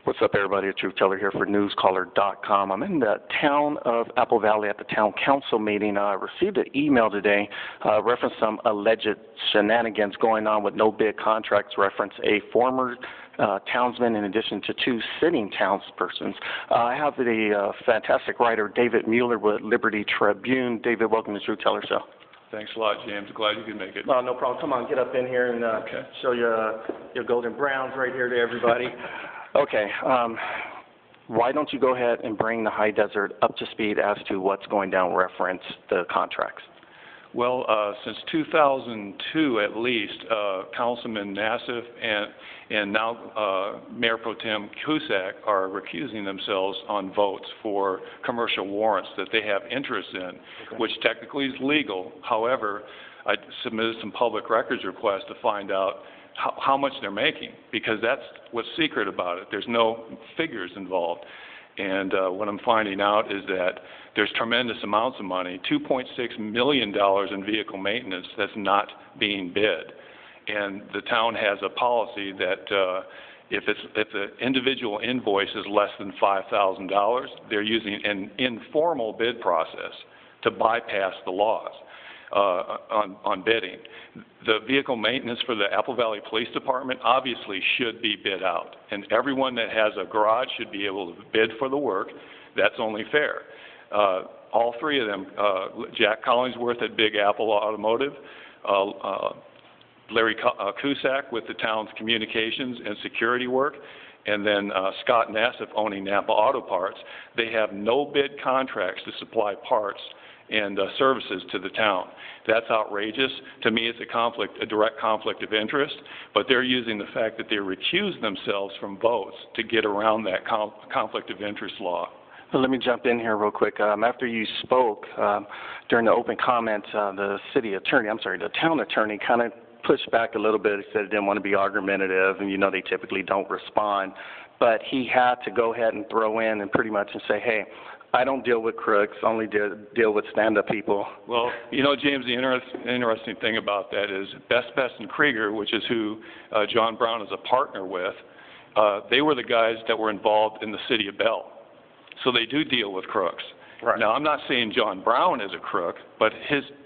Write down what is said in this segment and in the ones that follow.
What's up, everybody? It's Truth Teller here for Newscaller.com. I'm in the town of Apple Valley at the town council meeting. I received an email today reference some alleged shenanigans going on with no-bid contracts, reference a former townsman in addition to two sitting townspersons. I have the fantastic writer David Mueller with Liberty Tribune. David, welcome to Truth Teller Show. Thanks a lot, James. Glad you could make it. No problem. Come on, get up in here and show your golden browns right here to everybody. Okay, why don't you go ahead and bring the High Desert up to speed as to what's going down, reference the contracts? Well, since 2002 at least, Councilman Nassif and now Mayor Pro Tem Cusack are recusing themselves on votes for commercial warrants that they have interest in, which technically is legal. However, I submitted some public records requests to find out how much they're making, because that's what's secret about it. There's no figures involved. And what I'm finding out is that there's tremendous amounts of money, $2.6 million in vehicle maintenance that's not being bid. And the town has a policy that if the individual invoice is less than $5,000, they're using an informal bid process to bypass the laws on bidding. The vehicle maintenance for the Apple Valley Police Department obviously should be bid out, and everyone that has a garage should be able to bid for the work. That's only fair. All three of them, Jack Collingsworth at Big Apple Automotive, Larry Cusack with the town's communications and security work, and then Scott Nassif owning Napa Auto Parts, they have no bid contracts to supply parts and services to the town. That's outrageous. To me, it's a direct conflict of interest, but they're using the fact that they recuse themselves from votes to get around that conflict of interest law. Well, let me jump in here real quick. After you spoke during the open comments, the town attorney kind of pushed back a little bit. He said he didn't want to be argumentative, and they typically don't respond. But he had to go ahead and throw in and pretty much say, hey, I don't deal with crooks, only deal with stand-up people. Well, James, the interesting thing about that is Best and Krieger, which is who John Brown is a partner with, they were the guys that were involved in the city of Bell. So they do deal with crooks. Right. Now, I'm not saying John Brown is a crook, but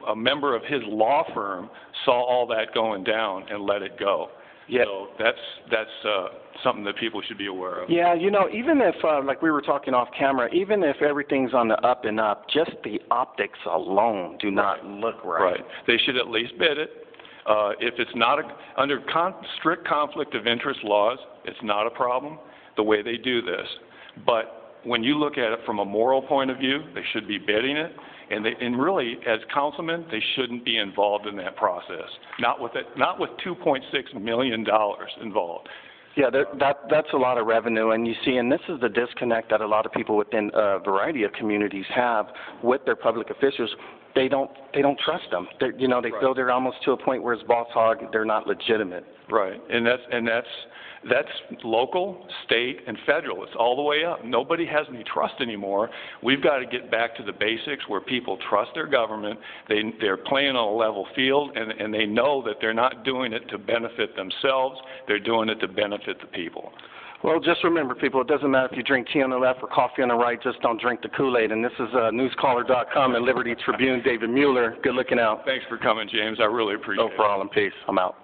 a member of his law firm saw all that going down and let it go. Yeah. So that's something that people should be aware of. Yeah, even if, like we were talking off camera, even if everything's on the up and up, just the optics alone do not look right. Right. They should at least bid it. If it's not under strict conflict of interest laws, it's not a problem the way they do this. But when you look at it from a moral point of view, they should be bidding it. And really, as councilmen, they shouldn't be involved in that process. Not with $2.6 million involved. Yeah, that's a lot of revenue, and you see, and this is the disconnect that a lot of people within a variety of communities have with their public officials. They don't trust them. They feel they're almost to a point where it's boss hog. They're not legitimate. Right, and that's local, state, and federal. It's all the way up. Nobody has any trust anymore. We've got to get back to the basics where people trust their government. They're playing on a level field, and they know that they're not doing it to benefit themselves. They're doing it to benefit the people. Well, just remember, people, it doesn't matter if you drink tea on the left or coffee on the right. Just don't drink the Kool-Aid. And this is Newscaller.com and Liberty Tribune. David Mueller. Good looking out. Thanks for coming, James. I really appreciate it. No problem. Peace. I'm out.